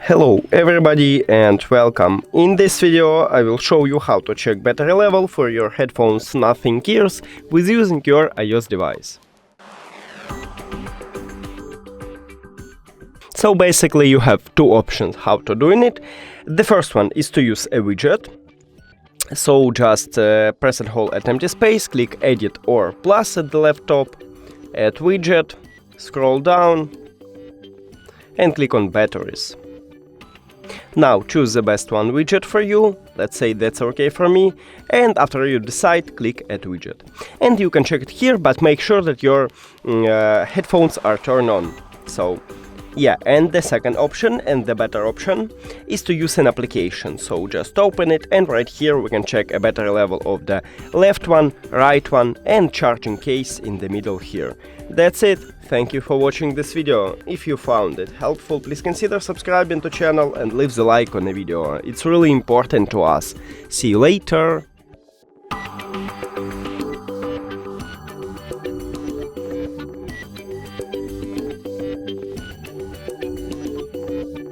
Hello everybody and welcome. In this video I will show you how to check battery level for your headphones Nothing Ears with using your iOS device. So basically you have two options how to doing it. The first one is to use a widget. So just press and hold at empty space, click edit or plus at the left top, add widget, scroll down and click on batteries. Now choose the best one widget for you, let's say that's okay for me, and after you decide, click add widget. And you can check it here, but make sure that your headphones are turned on. So yeah, and the second option and the better option is to use an application. So just open it and right here we can check a battery level of the left one, right one and charging case in the middle here. That's it. Thank you for watching this video. If you found it helpful, please consider subscribing to channel and leave the like on the video. It's really important to us. See you later.